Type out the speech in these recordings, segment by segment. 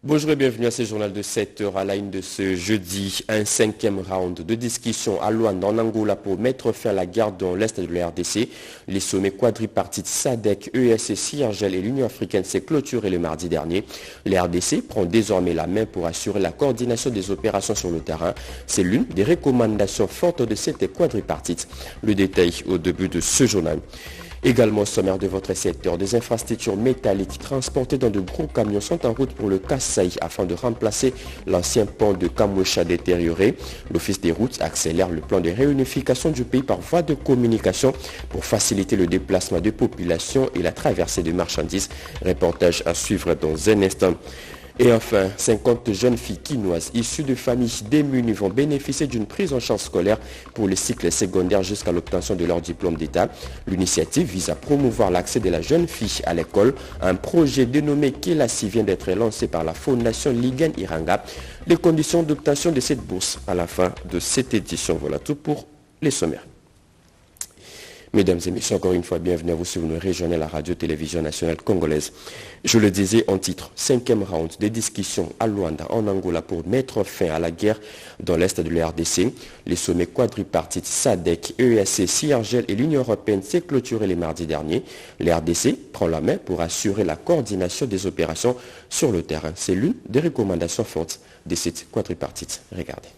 Bonjour et bienvenue à ce journal de 7 heures à la une de ce jeudi. Un 5e round de discussion à Luanda en Angola pour mettre fin à la guerre dans l'est de la RDC. Les sommets quadripartites SADC, EAC, CIRGL et l'Union africaine s'est clôturé le mardi dernier. La RDC prend désormais la main pour assurer la coordination des opérations sur le terrain. C'est l'une des recommandations fortes de cette quadripartite. Le détail au début de ce journal. Également au sommaire de votre secteur, des infrastructures métalliques transportées dans de gros camions sont en route pour le Kasaï afin de remplacer l'ancien pont de Kamwesha détérioré. L'Office des routes accélère le plan de réunification du pays par voie de communication pour faciliter le déplacement de populations et la traversée de marchandises. Reportage à suivre dans un instant. Et enfin, 50 jeunes filles quinoises issues de familles démunies vont bénéficier d'une prise en charge scolaire pour les cycles secondaires jusqu'à l'obtention de leur diplôme d'État. L'initiative vise à promouvoir l'accès de la jeune fille à l'école. Un projet dénommé Kelasi vient d'être lancé par la Fondation Ligen Iranga. Les conditions d'obtention de cette bourse à la fin de cette édition. Voilà tout pour les sommaires. Mesdames et messieurs, encore une fois, bienvenue à vous sur une régionale, la radio-télévision nationale congolaise. Je le disais en titre, 5e round des discussions à Luanda, en Angola, pour mettre fin à la guerre dans l'est de la RDC. Les sommets quadripartites SADC, EAC, CIRGL et l'Union européenne s'est clôturé les mardis derniers. La RDC prend la main pour assurer la coordination des opérations sur le terrain. C'est l'une des recommandations fortes de cette quadripartite. Regardez.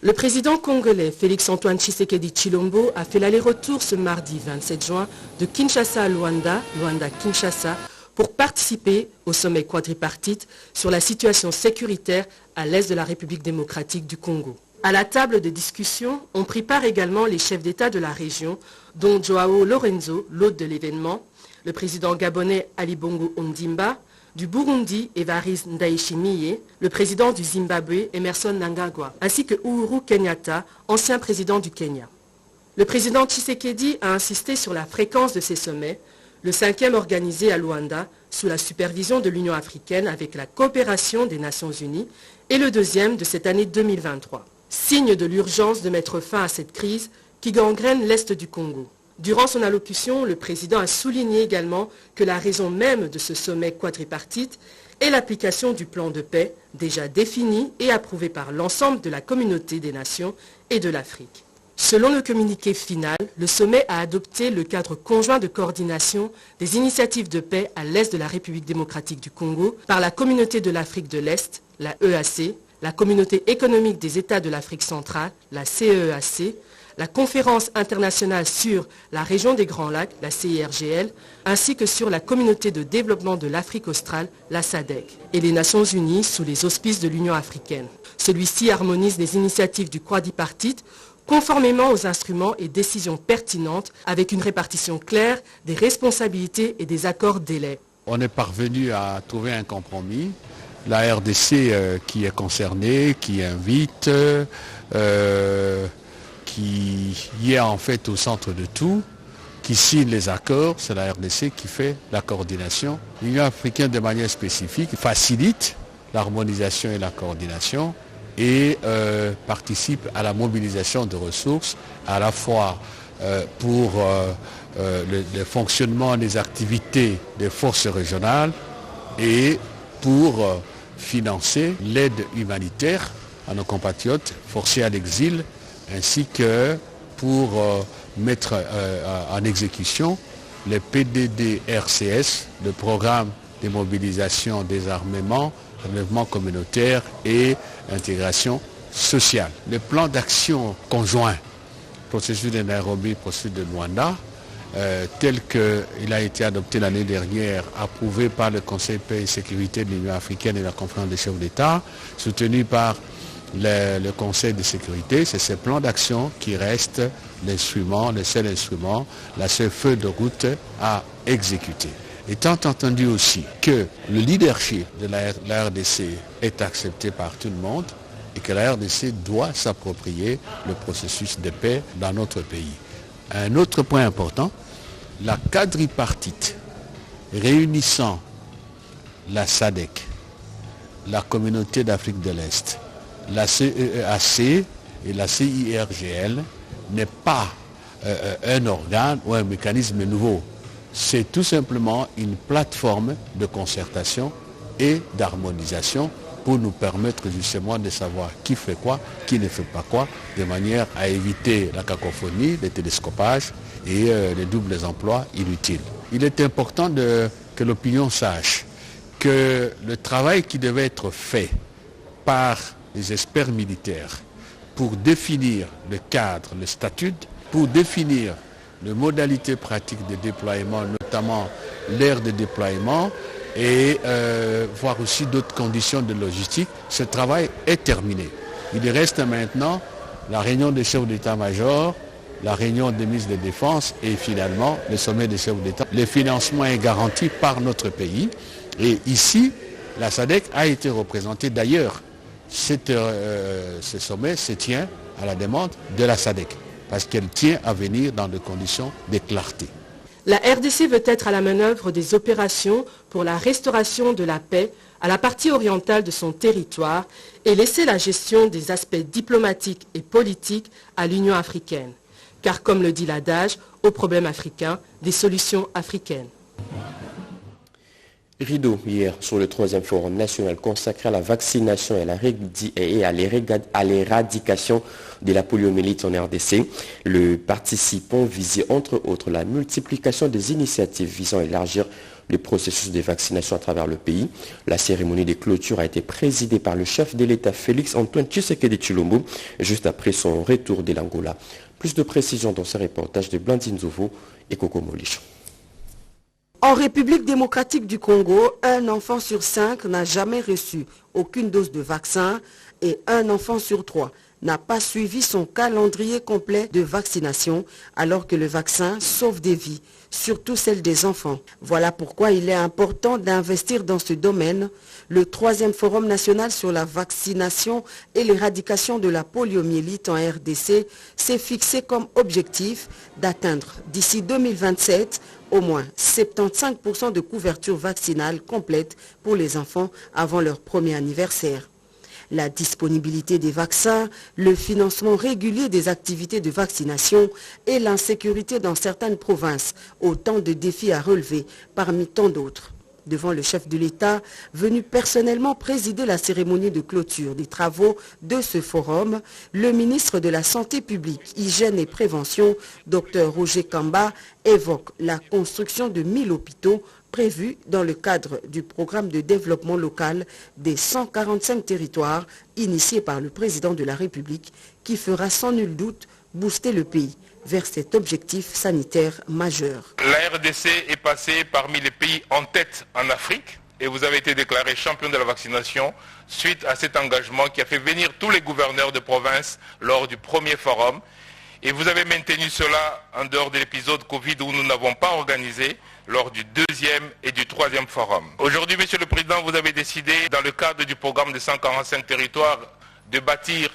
Le président congolais Félix-Antoine Tshisekedi Tshilombo a fait l'aller-retour ce mardi 27 juin de Kinshasa à Luanda, Luanda-Kinshasa, pour participer au sommet quadripartite sur la situation sécuritaire à l'est de la République démocratique du Congo. À la table de discussion, ont pris part également les chefs d'État de la région, dont Joao Lorenzo, l'hôte de l'événement, le président gabonais Ali Bongo Ondimba, du Burundi, Évariste Ndayishimiye, le président du Zimbabwe, Emerson Mnangagwa, ainsi que Uhuru Kenyatta, ancien président du Kenya. Le président Tshisekedi a insisté sur la fréquence de ces sommets, le 5e organisé à Luanda, sous la supervision de l'Union africaine avec la coopération des Nations Unies, et le 2e de cette année 2023. Signe de l'urgence de mettre fin à cette crise qui gangrène l'Est du Congo. Durant son allocution, le président a souligné également que la raison même de ce sommet quadripartite est l'application du plan de paix déjà défini et approuvé par l'ensemble de la communauté des nations et de l'Afrique. Selon le communiqué final, le sommet a adopté le cadre conjoint de coordination des initiatives de paix à l'est de la République démocratique du Congo par la communauté de l'Afrique de l'Est, la EAC, la communauté économique des États de l'Afrique centrale, la CEEAC, la conférence internationale sur la région des Grands Lacs, la CIRGL, ainsi que sur la communauté de développement de l'Afrique australe, la SADC, et les Nations Unies sous les auspices de l'Union africaine. Celui-ci harmonise les initiatives du quadripartite conformément aux instruments et décisions pertinentes avec une répartition claire des responsabilités et des accords délais. On est parvenu à trouver un compromis. La RDC qui est concernée, qui invite, qui est en fait au centre de tout, qui signe les accords, c'est la RDC qui fait la coordination. L'Union africaine de manière spécifique facilite l'harmonisation et la coordination et participe à la mobilisation de ressources à la fois pour le fonctionnement des activités des forces régionales et pour financer l'aide humanitaire à nos compatriotes forcés à l'exil, ainsi que pour mettre en exécution les PDD-RCS, le programme de mobilisation des armements, enlèvement communautaire et intégration sociale. Le plan d'action conjoint, processus de Nairobi, processus de Luanda, tel qu'il a été adopté l'année dernière, approuvé par le Conseil paix et sécurité de l'Union africaine et la conférence des chefs d'État, soutenu par le Conseil de sécurité, c'est ce plan d'action qui reste l'instrument, le seul instrument, la seule feuille de route à exécuter. Étant entendu aussi que le leadership de la RDC est accepté par tout le monde et que la RDC doit s'approprier le processus de paix dans notre pays. Un autre point important, la quadripartite réunissant la SADC, la communauté d'Afrique de l'Est, la CEEAC et la CIRGL n'est pas un organe ou un mécanisme nouveau. C'est tout simplement une plateforme de concertation et d'harmonisation pour nous permettre justement de savoir qui fait quoi, qui ne fait pas quoi, de manière à éviter la cacophonie, les télescopages et les doubles emplois inutiles. Il est important que l'opinion sache que le travail qui devait être fait par les experts militaires pour définir le cadre, le statut, pour définir les modalités pratiques de déploiement, notamment l'aire de déploiement et voir aussi d'autres conditions de logistique, ce travail est terminé. Il reste maintenant la réunion des chefs d'état-major, la réunion des ministres de défense et finalement le sommet des chefs d'État. Le financement est garanti par notre pays et ici, la SADC a été représentée d'ailleurs. Ce sommet se tient à la demande de la SADC parce qu'elle tient à venir dans des conditions de clarté. La RDC veut être à la manœuvre des opérations pour la restauration de la paix à la partie orientale de son territoire et laisser la gestion des aspects diplomatiques et politiques à l'Union africaine. Car comme le dit l'adage, aux problèmes africains, des solutions africaines. Rideau hier sur le 3e forum national consacré à la vaccination et à l'éradication de la poliomyélite en RDC. Le participant visait entre autres la multiplication des initiatives visant à élargir le processus de vaccination à travers le pays. La cérémonie de clôture a été présidée par le chef de l'État Félix Antoine Tshisekedi Tshilombo juste après son retour de l'Angola. Plus de précisions dans ce reportage de Blandine Zovo et Coco Molich. En République démocratique du Congo, un enfant sur 5 n'a jamais reçu aucune dose de vaccin et un enfant sur 3 n'a pas suivi son calendrier complet de vaccination alors que le vaccin sauve des vies, surtout celles des enfants. Voilà pourquoi il est important d'investir dans ce domaine. Le 3e Forum national sur la vaccination et l'éradication de la poliomyélite en RDC s'est fixé comme objectif d'atteindre d'ici 2027 au moins 75% de couverture vaccinale complète pour les enfants avant leur premier anniversaire. La disponibilité des vaccins, le financement régulier des activités de vaccination et l'insécurité dans certaines provinces, autant de défis à relever parmi tant d'autres. Devant le chef de l'État, venu personnellement présider la cérémonie de clôture des travaux de ce forum, le ministre de la Santé publique, Hygiène et Prévention, Dr Roger Kamba, évoque la construction de 1000 hôpitaux prévus dans le cadre du programme de développement local des 145 territoires initié par le président de la République qui fera sans nul doute booster le pays vers cet objectif sanitaire majeur. La RDC est passée parmi les pays en tête en Afrique et vous avez été déclaré champion de la vaccination suite à cet engagement qui a fait venir tous les gouverneurs de province lors du premier forum. Et vous avez maintenu cela en dehors de l'épisode Covid où nous n'avons pas organisé lors du 2e et du 3e forum. Aujourd'hui, Monsieur le Président, vous avez décidé, dans le cadre du programme de 145 territoires, de bâtir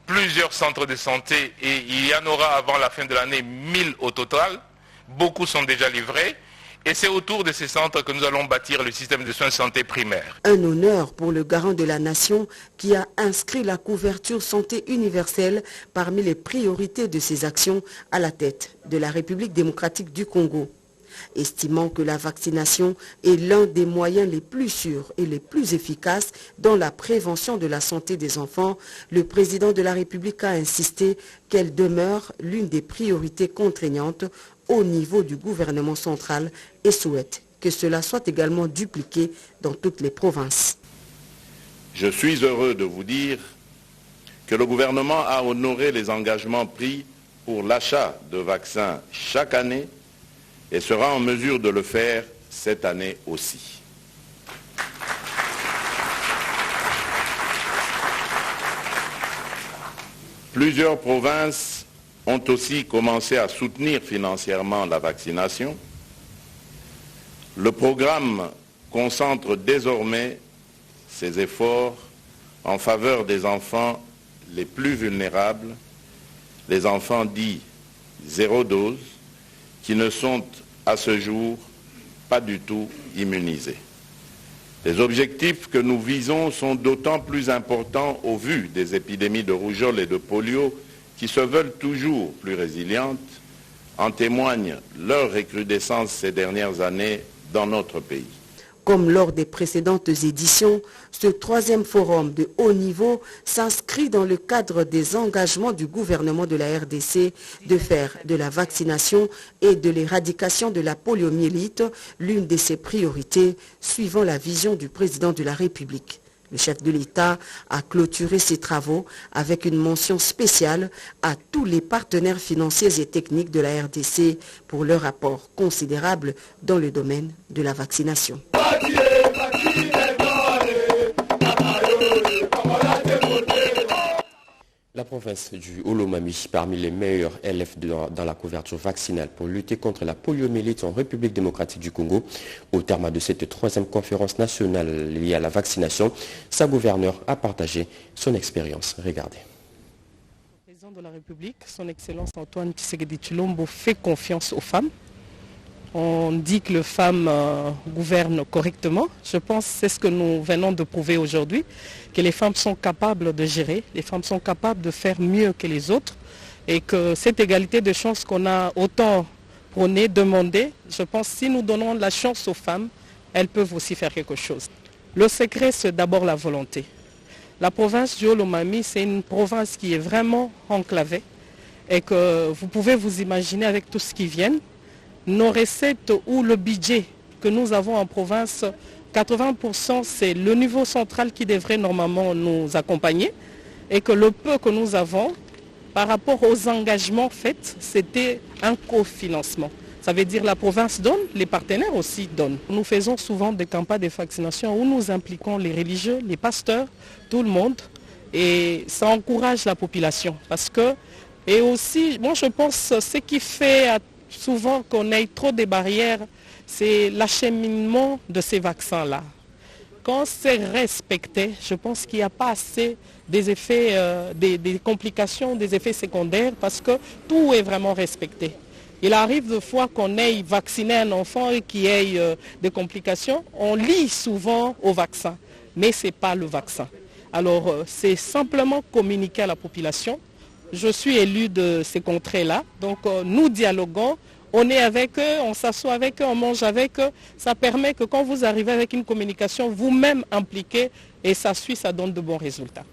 plusieurs centres de santé et il y en aura avant la fin de l'année 1000 au total. Beaucoup sont déjà livrés. Et c'est autour de ces centres que nous allons bâtir le système de soins de santé primaire. Un honneur pour le garant de la nation qui a inscrit la couverture santé universelle parmi les priorités de ses actions à la tête de la République démocratique du Congo. Estimant que la vaccination est l'un des moyens les plus sûrs et les plus efficaces dans la prévention de la santé des enfants, le président de la République a insisté qu'elle demeure l'une des priorités contraignantes au niveau du gouvernement central et souhaite que cela soit également dupliqué dans toutes les provinces. Je suis heureux de vous dire que le gouvernement a honoré les engagements pris pour l'achat de vaccins chaque année et sera en mesure de le faire cette année aussi. Plusieurs provinces ont aussi commencé à soutenir financièrement la vaccination. Le programme concentre désormais ses efforts en faveur des enfants les plus vulnérables, les enfants dits zéro dose, qui ne sont à ce jour pas du tout immunisés. Les objectifs que nous visons sont d'autant plus importants au vu des épidémies de rougeole et de polio qui se veulent toujours plus résilientes, en témoigne leur recrudescence ces dernières années dans notre pays. Comme lors des précédentes éditions, ce troisième forum de haut niveau s'inscrit dans le cadre des engagements du gouvernement de la RDC de faire de la vaccination et de l'éradication de la poliomyélite l'une de ses priorités, suivant la vision du président de la République. Le chef de l'État a clôturé ses travaux avec une mention spéciale à tous les partenaires financiers et techniques de la RDC pour leur apport considérable dans le domaine de la vaccination. La province du Olomami, parmi les meilleurs élèves dans la couverture vaccinale pour lutter contre la poliomyélite en République démocratique du Congo. Au terme de cette troisième conférence nationale liée à la vaccination, sa gouverneure a partagé son expérience. Regardez. Le président de la République, son Excellence Antoine Tshisekedi Tshilombo, fait confiance aux femmes. On dit que les femmes gouvernent correctement. Je pense que c'est ce que nous venons de prouver aujourd'hui, que les femmes sont capables de gérer, les femmes sont capables de faire mieux que les autres et que cette égalité de chance qu'on a autant prônée, demandée, je pense que si nous donnons la chance aux femmes, elles peuvent aussi faire quelque chose. Le secret, c'est d'abord la volonté. La province du Olomami, c'est une province qui est vraiment enclavée et que vous pouvez vous imaginer avec tout ce qui vient. Nos recettes ou le budget que nous avons en province, 80% c'est le niveau central qui devrait normalement nous accompagner et que le peu que nous avons par rapport aux engagements faits, c'était un cofinancement. Ça veut dire la province donne, les partenaires aussi donnent. Nous faisons souvent des campagnes de vaccination où nous impliquons les religieux, les pasteurs, tout le monde et ça encourage la population parce que, et aussi, moi je pense ce qui fait souvent qu'on ait trop de barrières, c'est l'acheminement de ces vaccins-là. Quand c'est respecté, je pense qu'il n'y a pas assez des effets, des complications, des effets secondaires, parce que tout est vraiment respecté. Il arrive de fois qu'on ait vacciné un enfant et qu'il y ait des complications, on lie souvent au vaccin, mais ce n'est pas le vaccin. Alors c'est simplement communiquer à la population. Je suis élu de ces contrées-là, donc nous dialoguons, on est avec eux, on s'assoit avec eux, on mange avec eux. Ça permet que quand vous arrivez avec une communication, vous-même impliquée, et ça suit, ça donne de bons résultats.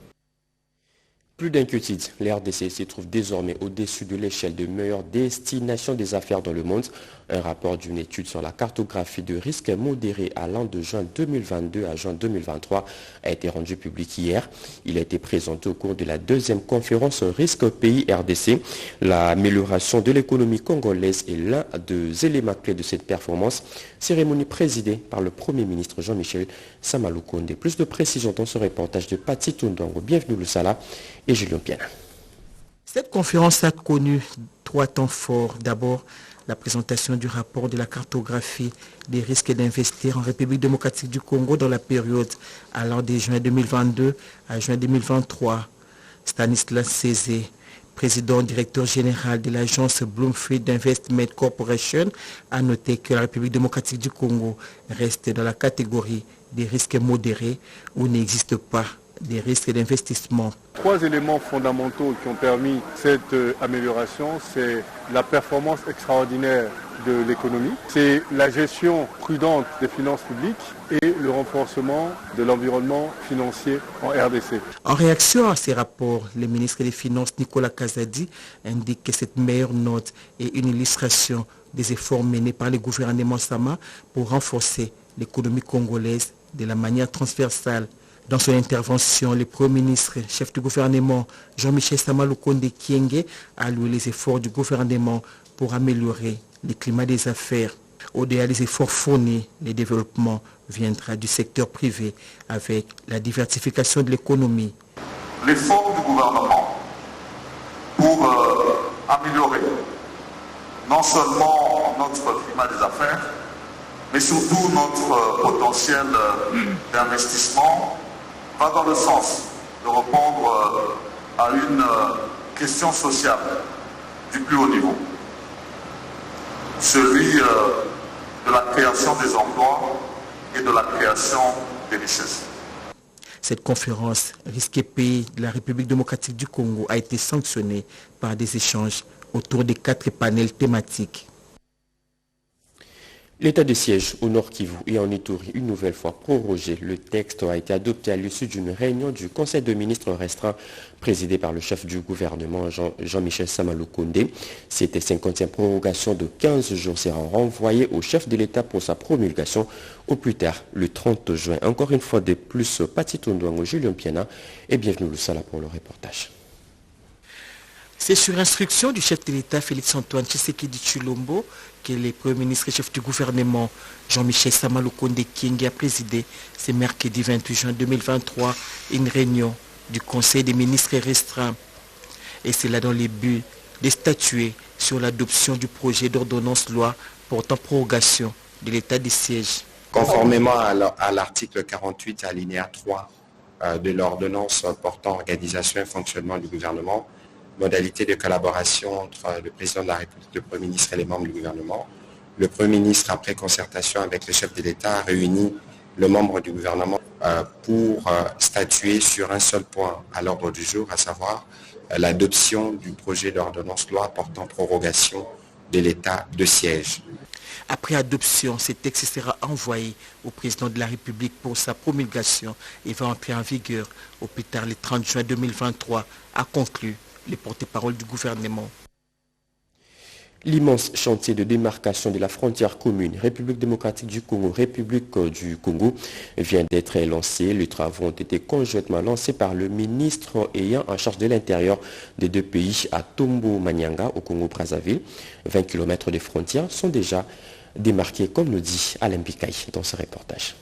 Plus d'inquiétude, la RDC se trouve désormais au-dessus de l'échelle de meilleure destination des affaires dans le monde. Un rapport d'une étude sur la cartographie de risques modérés allant de juin 2022 à juin 2023 a été rendu public hier. Il a été présenté au cours de la deuxième conférence risque pays RDC. L'amélioration de l'économie congolaise est l'un des éléments clés de cette performance. Cérémonie présidée par le Premier ministre Jean-Michel Samalukonde. Plus de précisions dans ce reportage de Pati Tundongo. Bienvenue Lusala et Julien Piana. Cette conférence a connu 3 temps forts. D'abord, la présentation du rapport de la cartographie des risques d'investir en République démocratique du Congo dans la période allant de juin 2022 à juin 2023. Stanislas Cézé, président directeur général de l'agence Bloomfield Investment Corporation, a noté que la République démocratique du Congo reste dans la catégorie des risques modérés où n'existe pas des risques d'investissement. 3 éléments fondamentaux qui ont permis cette amélioration, c'est la performance extraordinaire de l'économie, c'est la gestion prudente des finances publiques et le renforcement de l'environnement financier en RDC. En réaction à ces rapports, le ministre des Finances Nicolas Kazadi indique que cette meilleure note est une illustration des efforts menés par le gouvernement Sama pour renforcer l'économie congolaise de la manière transversale. Dans son intervention, le Premier ministre, chef du gouvernement, Jean-Michel Samalukonde Kyenge, a loué les efforts du gouvernement pour améliorer le climat des affaires. Au-delà des efforts fournis, le développement viendra du secteur privé avec la diversification de l'économie. L'effort du gouvernement pour améliorer non seulement notre climat des affaires, mais surtout notre potentiel d'investissement va dans le sens de répondre à une question sociale du plus haut niveau, celui de la création des emplois et de la création des richesses. Cette conférence risquée pays de la République démocratique du Congo a été sanctionnée par des échanges autour des 4 panels thématiques. L'état de siège au Nord Kivu et en Ituri, une nouvelle fois prorogé. Le texte a été adopté à l'issue d'une réunion du Conseil de ministres restreint présidé par le chef du gouvernement Jean-Michel Samaloukonde. Cette 50e prorogation de 15 jours sera renvoyée au chef de l'État pour sa promulgation au plus tard le 30 juin. Encore une fois de plus, Pati Tondouango, Julien Piana et bienvenue Lusala pour le reportage. C'est sur instruction du chef de l'État Félix-Antoine Tshisekedi Tshilombo que le Premier ministre et chef du gouvernement Jean-Michel Samaloukonde Kyenge a présidé ce mercredi 28 juin 2023 une réunion du Conseil des ministres restreint. Et c'est là dans le but de statuer sur l'adoption du projet d'ordonnance loi portant prorogation de l'état de siège. Conformément à l'article 48 alinéa 3 de l'ordonnance portant organisation et fonctionnement du gouvernement, modalité de collaboration entre le président de la République, le Premier ministre et les membres du gouvernement. Le Premier ministre, après concertation avec le chef de l'État, a réuni le membre du gouvernement pour statuer sur un seul point à l'ordre du jour, à savoir l'adoption du projet d'ordonnance loi portant prorogation de l'état de siège. Après adoption, ce texte sera envoyé au président de la République pour sa promulgation et va entrer en vigueur au plus tard le 30 juin 2023, a conclu le porte-parole du gouvernement. L'immense chantier de démarcation de la frontière commune République démocratique du Congo, République du Congo vient d'être lancé. Les travaux ont été conjointement lancés par le ministre ayant en charge de l'intérieur des deux pays à Tombo-Manyanga au Congo-Brazzaville. 20 km de frontières sont déjà démarqués, comme nous dit Alain Bikaï dans ce reportage.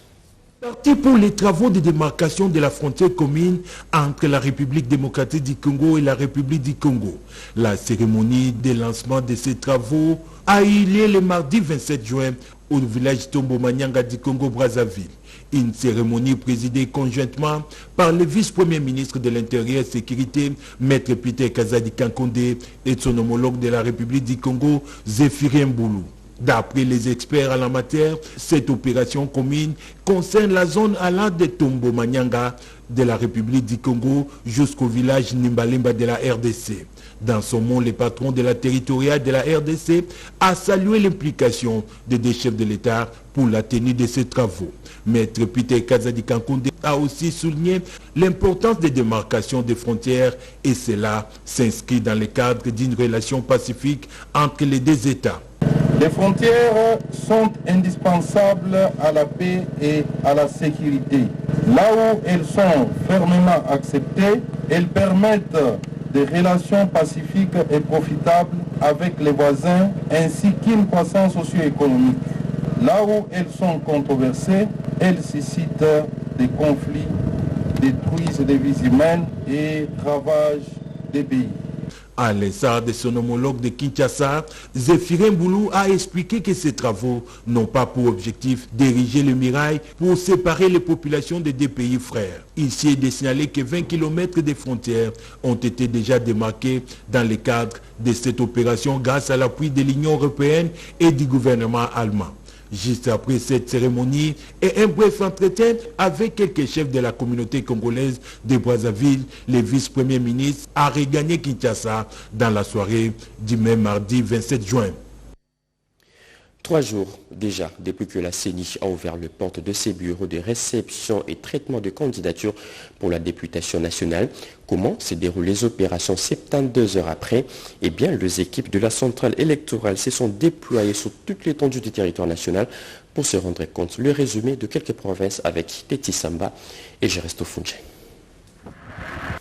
Parti pour les travaux de démarcation de la frontière commune entre la République démocratique du Congo et la République du Congo. La cérémonie de lancement de ces travaux a eu lieu le mardi 27 juin au village Tombo-Manyanga du Congo-Brazzaville. Une cérémonie présidée conjointement par le vice-premier ministre de l'Intérieur et Sécurité, Maître Peter Kazadi Kankonde, et son homologue de la République du Congo, Zéphirin Boulou. D'après les experts en la matière, cette opération commune concerne la zone allant de Tombo-Manyanga de la République du Congo jusqu'au village Nimbalimba de la RDC. Dans son mot, le patron de la territoriale de la RDC a salué l'implication des deux chefs de l'État pour la tenue de ces travaux. Maître Peter Kazadi Kankonde a aussi souligné l'importance des démarcations des frontières et cela s'inscrit dans le cadre d'une relation pacifique entre les deux États. Les frontières sont indispensables à la paix et à la sécurité. Là où elles sont fermement acceptées, elles permettent des relations pacifiques et profitables avec les voisins ainsi qu'une croissance socio-économique. Là où elles sont controversées, elles suscitent des conflits, détruisent des vies humaines et ravagent des pays. À l'instar de son homologue de Kinshasa, Zéphirin Boulou a expliqué que ces travaux n'ont pas pour objectif d'ériger le mirail pour séparer les populations des deux pays frères. Ici est de signaler que 20 km de frontières ont été déjà démarqués dans le cadre de cette opération grâce à l'appui de l'Union européenne et du gouvernement allemand. Juste après cette cérémonie et un bref entretien avec quelques chefs de la communauté congolaise de Brazzaville, le vice-premier ministre a regagné Kinshasa dans la soirée du même mardi 27 juin. 3 jours déjà depuis que la CENI a ouvert les portes de ses bureaux de réception et traitement de candidature pour la députation nationale. Comment se déroulent les opérations 72 heures après? Eh bien, les équipes de la centrale électorale se sont déployées sur toute l'étendue du territoire national pour se rendre compte. Le résumé de quelques provinces avec Teti Samba et Geresto Funche.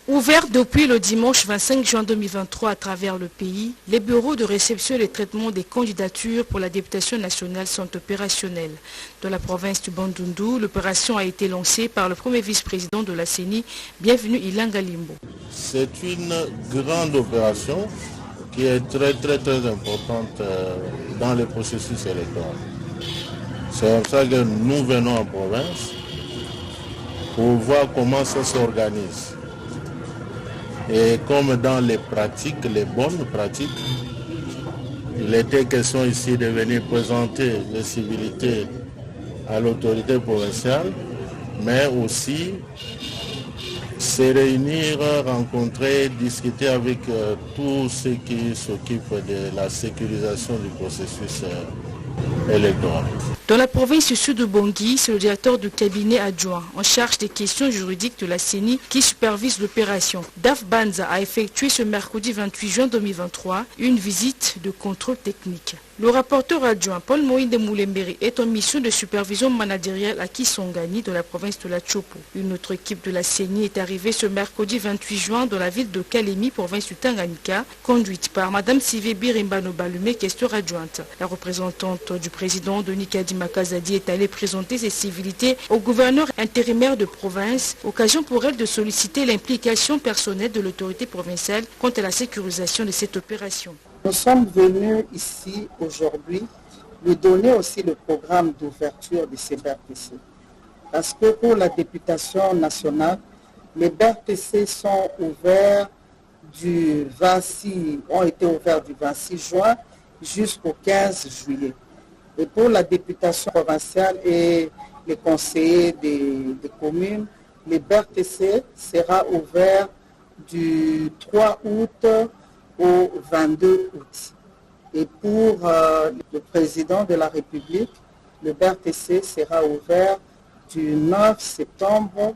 Ouvert depuis le dimanche 25 juin 2023 à travers le pays, les bureaux de réception et de traitement des candidatures pour la députation nationale sont opérationnels. Dans la province du Bandundu, l'opération a été lancée par le premier vice-président de la CENI, bienvenue Ilanga Limbo. C'est une grande opération qui est très importante dans le processus électoral. C'est pour ça que nous venons en province pour voir comment ça s'organise. Et comme dans les pratiques, les bonnes pratiques, il était question ici de venir présenter les civilités à l'autorité provinciale, mais aussi se réunir, rencontrer, discuter avec tous ceux qui s'occupent de la sécurisation du processus électorale. Dans la province sud de Bangui, c'est le directeur du cabinet adjoint en charge des questions juridiques de la CENI qui supervise l'opération. Daf Banza a effectué ce mercredi 28 juin 2023 une visite de contrôle technique. Le rapporteur adjoint Paul Moïde Moulemberi est en mission de supervision managériale à Kisongani dans la province de la Chopo. Une autre équipe de la CENI est arrivée ce mercredi 28 juin dans la ville de Kalemi, province du Tanganyika, conduite par Mme Sivé Birimbano Balume, questeur adjointe. La représentante du président Denis Kadima Kazadi est allée présenter ses civilités au gouverneur intérimaire de province, occasion pour elle de solliciter l'implication personnelle de l'autorité provinciale quant à la sécurisation de cette opération. Nous sommes venus ici aujourd'hui lui donner aussi le programme d'ouverture de ces BRTC. Parce que pour la députation nationale, les BRTC sont ouverts ont été ouverts du 26 juin jusqu'au 15 juillet. Et pour la députation provinciale et les conseillers des communes, les BRTC sera ouvert du 3 août au 22 août. Et pour le président de la République, le BRTC sera ouvert du 9 septembre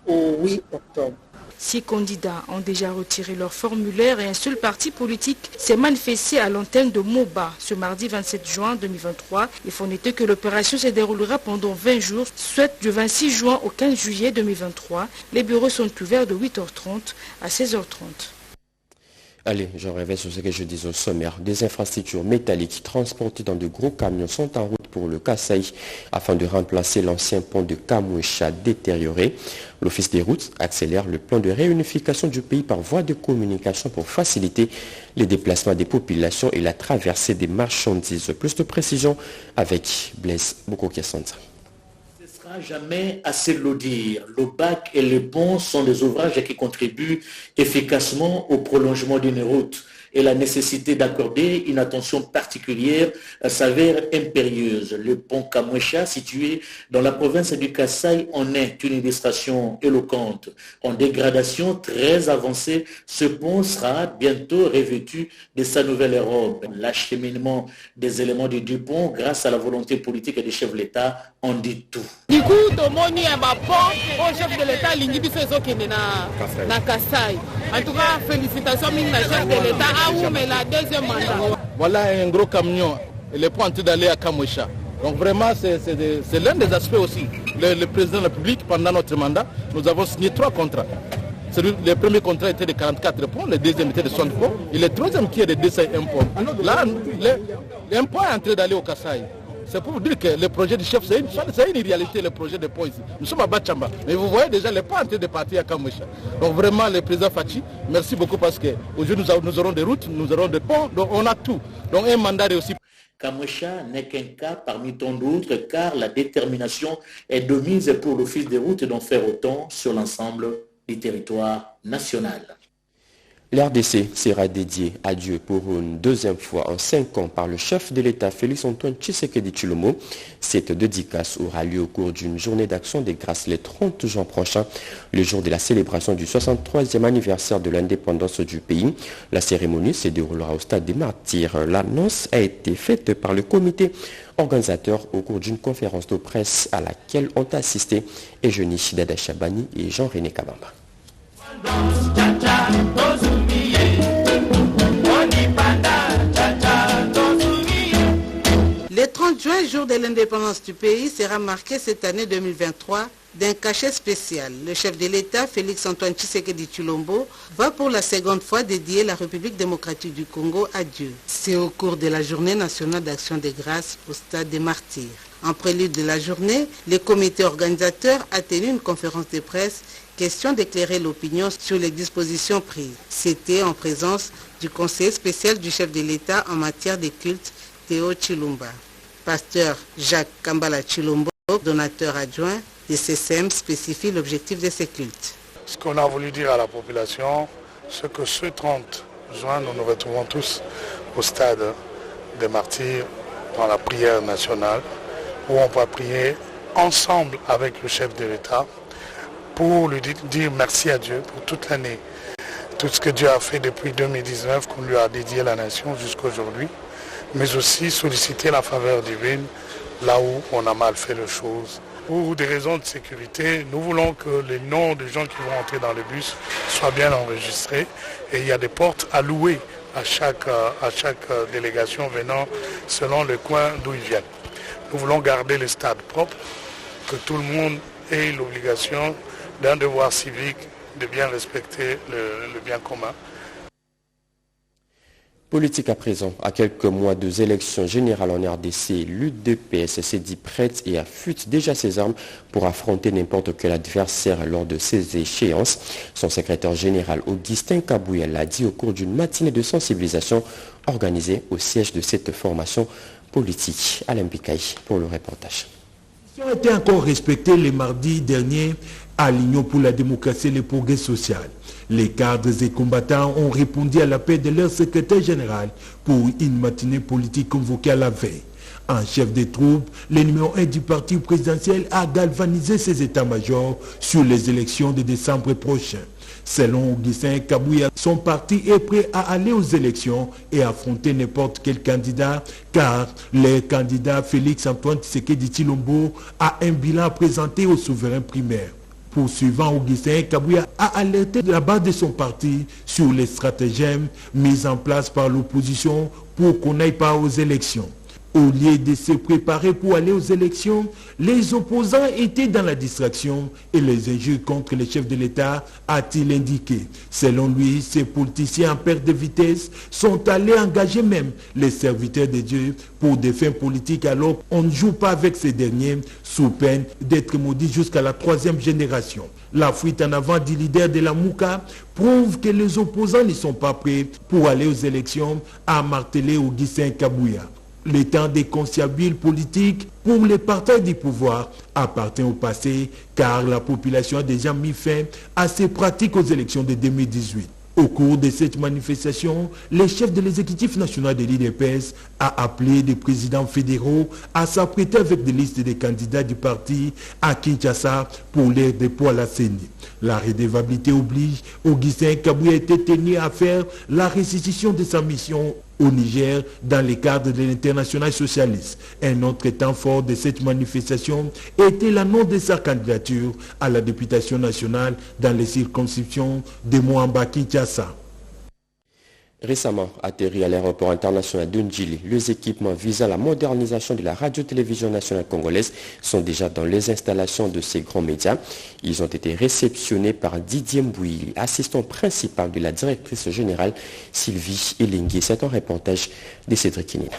au 8 octobre. 6 candidats ont déjà retiré leur formulaire et un seul parti politique s'est manifesté à l'antenne de Moba ce mardi 27 juin 2023. Il faut noter que l'opération se déroulera pendant 20 jours, soit du 26 juin au 15 juillet 2023. Les bureaux sont ouverts de 8h30 à 16h30. Allez, je reviens sur ce que je disais au sommaire. Des infrastructures métalliques transportées dans de gros camions sont en route pour le Kasaï afin de remplacer l'ancien pont de Kamouécha détérioré. L'Office des routes accélère le plan de réunification du pays par voie de communication pour faciliter les déplacements des populations et la traversée des marchandises. Plus de précision avec Blaise Bokokia-Santa. Jamais assez de le dire. Le bac et le pont sont des ouvrages qui contribuent efficacement au prolongement d'une route et la nécessité d'accorder une attention particulière s'avère impérieuse. Le pont Kamouécha, situé dans la province du Kasaï, en est une illustration éloquente. En dégradation très avancée, ce pont sera bientôt revêtu de sa nouvelle robe. L'acheminement des éléments du pont, grâce à la volonté politique des chefs de l'État, en dit tout. Du coup, Tomoni a un pont au chef de l'État, l'Ingibi Sezokene na Kasaï. En tout cas, félicitations à chef de l'État. La deuxième mandat. Voilà un gros camion, le pont en train d'aller à Kamouécha. Donc vraiment, c'est l'un des aspects aussi. Le président de la République, pendant notre mandat, nous avons signé 3 contrats. Le premier contrat était de 44 ponts, le deuxième était de 60 ponts, et le troisième qui est de 201 ponts. Là, un pont est en train d'aller au Kasaï. C'est pour vous dire que le projet du chef, c'est une réalité, le projet de pont ici. Nous sommes à Bachamba, mais vous voyez déjà les ponts en train de partir à Kamouécha. Donc vraiment, le président Fachi, merci beaucoup parce qu'aujourd'hui nous aurons des routes, nous aurons des ponts, donc on a tout. Donc un mandat réussi. Kamouécha n'est qu'un cas parmi tant d'autres car la détermination est de mise pour l'Office des routes d'en faire autant sur l'ensemble du territoire national. L'RDC sera dédié à Dieu pour une deuxième fois en 5 ans par le chef de l'État Félix-Antoine Tshisekedi Tshilombo. Cette dédicace aura lieu au cours d'une journée d'action des grâces le 30 juin prochain, le jour de la célébration du 63e anniversaire de l'indépendance du pays. La cérémonie se déroulera au stade des Martyrs. L'annonce a été faite par le comité organisateur au cours d'une conférence de presse à laquelle ont assisté Eugénie Dada Chabani et Jean-René Kabamba. Le 30 juin, jour de l'indépendance du pays, sera marqué cette année 2023 d'un cachet spécial. Le chef de l'État, Félix-Antoine Tshisekedi Tshilombo, va pour la seconde fois dédier la République démocratique du Congo à Dieu. C'est au cours de la journée nationale d'action des grâces au stade des Martyrs. En prélude de la journée, le comité organisateur a tenu une conférence de presse, question d'éclairer l'opinion sur les dispositions prises. C'était en présence du conseiller spécial du chef de l'État en matière de culte, Théo Tshilumba. Pasteur Jacques Kambala Tshilombo, donateur adjoint des CCM, spécifie l'objectif de ces cultes. Ce qu'on a voulu dire à la population, c'est que ce 30 juin, nous nous retrouvons tous au stade des Martyrs dans la prière nationale, où on va prier ensemble avec le chef de l'État pour lui dire merci à Dieu pour toute l'année, tout ce que Dieu a fait depuis 2019, qu'on lui a dédié la nation jusqu'à aujourd'hui. mais aussi solliciter la faveur divine là où on a mal fait les choses. Pour des raisons de sécurité, nous voulons que les noms des gens qui vont entrer dans le bus soient bien enregistrés et il y a des portes allouées à chaque délégation venant selon le coin d'où ils viennent. Nous voulons garder les stades propres, que tout le monde ait l'obligation d'un devoir civique de bien respecter le bien commun. Politique à présent. À quelques mois des élections générales en RDC, l'UDPS s'est dit prête et affûte déjà ses armes pour affronter n'importe quel adversaire lors de ces échéances. Son secrétaire général Augustin Kabouya l'a dit au cours d'une matinée de sensibilisation organisée au siège de cette formation politique. Alain Bikaï pour le reportage. Ont été encore respectés le mardi dernier à l'Union pour la démocratie et le progrès social. Les cadres et combattants ont répondu à l'appel de leur secrétaire général pour une matinée politique convoquée à la veille. En chef des troupes, le numéro 1 du parti présidentiel a galvanisé ses états-majors sur les élections de décembre prochain. Selon Augustin Kabouya, son parti est prêt à aller aux élections et affronter n'importe quel candidat, car le candidat Félix-Antoine Tshisekedi Tshilombo a un bilan à présenter au souverain primaire. Poursuivant, Augustin Kabouya a alerté de la base de son parti sur les stratagèmes mis en place par l'opposition pour qu'on n'aille pas aux élections. Au lieu de se préparer pour aller aux élections, les opposants étaient dans la distraction et les injures contre les chefs de l'État, a-t-il indiqué. Selon lui, ces politiciens en perte de vitesse sont allés engager même les serviteurs de Dieu pour des fins politiques alors qu'on ne joue pas avec ces derniers sous peine d'être maudits jusqu'à la 3e génération. La fuite en avant du leader de la Mouka prouve que les opposants ne sont pas prêts pour aller aux élections, a martelé Augustin Kabouya. Le temps des conciliabules politiques pour les partage du pouvoir appartient au passé car la population a déjà mis fin à ces pratiques aux élections de 2018. Au cours de cette manifestation, le chef de l'exécutif national de l'UDPS a appelé les présidents fédéraux à s'apprêter avec des listes de candidats du parti à Kinshasa pour leur dépôt à la CENI. La redevabilité oblige, Augustin Kabouya était tenu à faire la restitution de sa mission au Niger dans le cadre de l'Internationale socialiste. Un autre temps fort de cette manifestation était l'annonce de sa candidature à la députation nationale dans les circonscriptions de Moamba-Kinshasa. Récemment atterri à l'aéroport international de Ndjili, les équipements visant la modernisation de la radio-télévision nationale congolaise sont déjà dans les installations de ces grands médias. Ils ont été réceptionnés par Didier Mbouili, assistant principal de la directrice générale Sylvie Elingui. C'est un reportage de Cédric Kinina.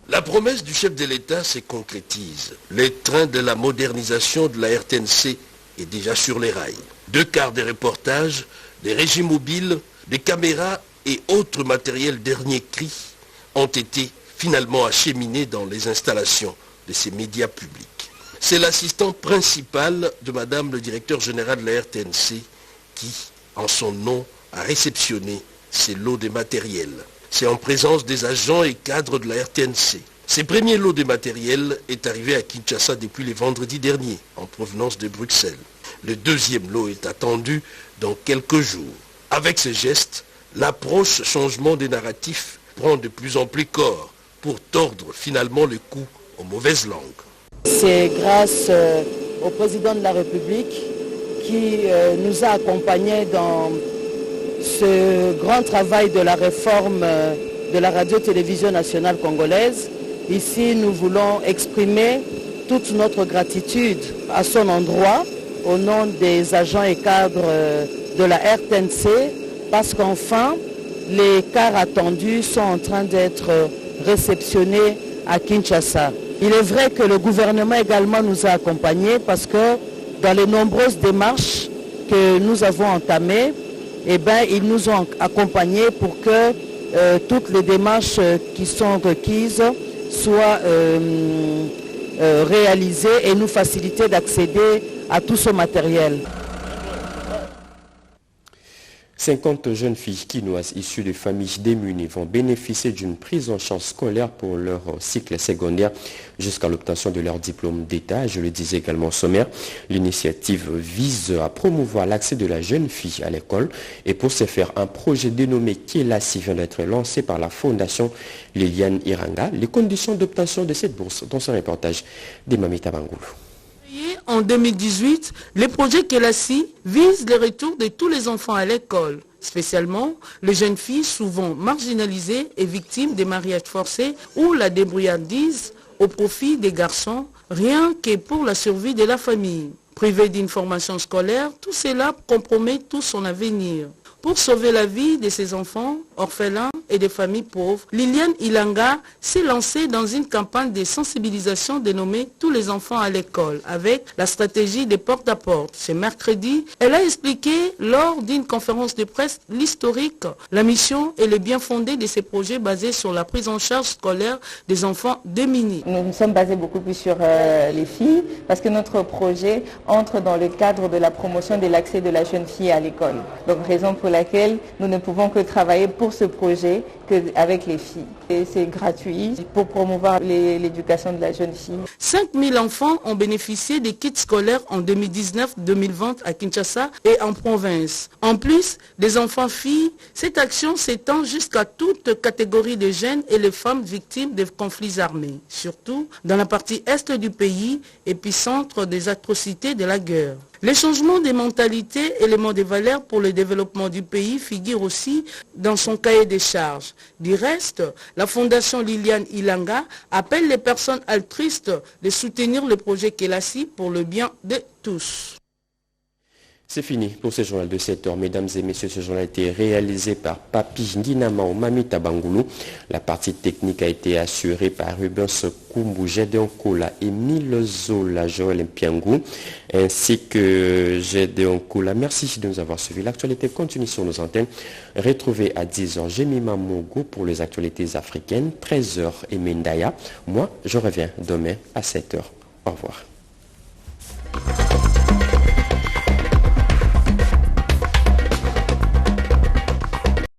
La promesse du chef de l'État se concrétise. Le train de la modernisation de la RTNC est déjà sur les rails. 2 quarts des reportages, des régies mobiles, des caméras et autres matériels dernier cri ont été finalement acheminés dans les installations de ces médias publics. C'est l'assistant principal de Madame le directeur général de la RTNC qui, en son nom, a réceptionné ces lots de matériel. C'est en présence des agents et cadres de la RTNC. Ces premiers lots de matériel est arrivé à Kinshasa depuis le vendredi dernier, en provenance de Bruxelles. Le 2e lot est attendu dans quelques jours. Avec ces gestes, l'approche changement des narratifs prend de plus en plus corps pour tordre finalement le cou aux mauvaises langues. C'est grâce au président de la République qui nous a accompagnés dans ce grand travail de la réforme de la radio-télévision nationale congolaise. Ici, nous voulons exprimer toute notre gratitude à son endroit au nom des agents et cadres de la RTNC parce qu'enfin, les cars attendus sont en train d'être réceptionnés à Kinshasa. Il est vrai que le gouvernement également nous a accompagnés parce que dans les nombreuses démarches que nous avons entamées, ils nous ont accompagnés pour que toutes les démarches qui sont requises soient réalisées et nous faciliter d'accéder à tout ce matériel. 50 jeunes filles quinoises issues de familles démunies vont bénéficier d'une prise en charge scolaire pour leur cycle secondaire jusqu'à l'obtention de leur diplôme d'État. Je le disais également au sommaire, l'initiative vise à promouvoir l'accès de la jeune fille à l'école et pour ce faire, un projet dénommé Kielasi vient d'être lancé par la Fondation Liliane Iranga. Les conditions d'obtention de cette bourse dans ce reportage d'Emamita Bangoulou. En 2018, le projet Kielasi vise le retour de tous les enfants à l'école, spécialement les jeunes filles souvent marginalisées et victimes des mariages forcés ou la débrouillardise au profit des garçons, rien que pour la survie de la famille. Privés d'une formation scolaire, tout cela compromet tout son avenir. Pour sauver la vie de ces enfants, orphelins et des familles pauvres, Liliane Ilanga s'est lancée dans une campagne de sensibilisation dénommée « Tous les enfants à l'école » avec la stratégie des porte-à-porte. Ce mercredi, elle a expliqué lors d'une conférence de presse l'historique, la mission et les bien fondés de ces projets basés sur la prise en charge scolaire des enfants démunis. Nous nous sommes basés beaucoup plus sur les filles parce que notre projet entre dans le cadre de la promotion de l'accès de la jeune fille à l'école. Donc raison pour laquelle nous ne pouvons que travailler pour ce projet avec les filles. Et c'est gratuit pour promouvoir l'éducation de la jeune fille. 5000 enfants ont bénéficié des kits scolaires en 2019-2020 à Kinshasa et en province. En plus des enfants filles, cette action s'étend jusqu'à toute catégorie de jeunes et les femmes victimes de conflits armés, surtout dans la partie est du pays, épicentre des atrocités de la guerre. Les changements des mentalités, éléments de valeur pour le développement du pays, figurent aussi dans son cahier des charges. Du reste, la Fondation Liliane Ilanga appelle les personnes altruistes de soutenir le projet Kielasi pour le bien de tous. C'est fini pour ce journal de 7 heures. Mesdames et messieurs, ce journal a été réalisé par Papi Ndinama ou Mamita Bangoulou. La partie technique a été assurée par Rubens Kumbu, Gédéon Kola, Emile Zola, Joël Mpiangou, ainsi que Gédéon Kola. Merci de nous avoir suivis. L'actualité continue sur nos antennes. Retrouvez à 10h Jemima Mogo pour les actualités africaines, 13h et Mendaya. Moi, je reviens demain à 7h. Au revoir.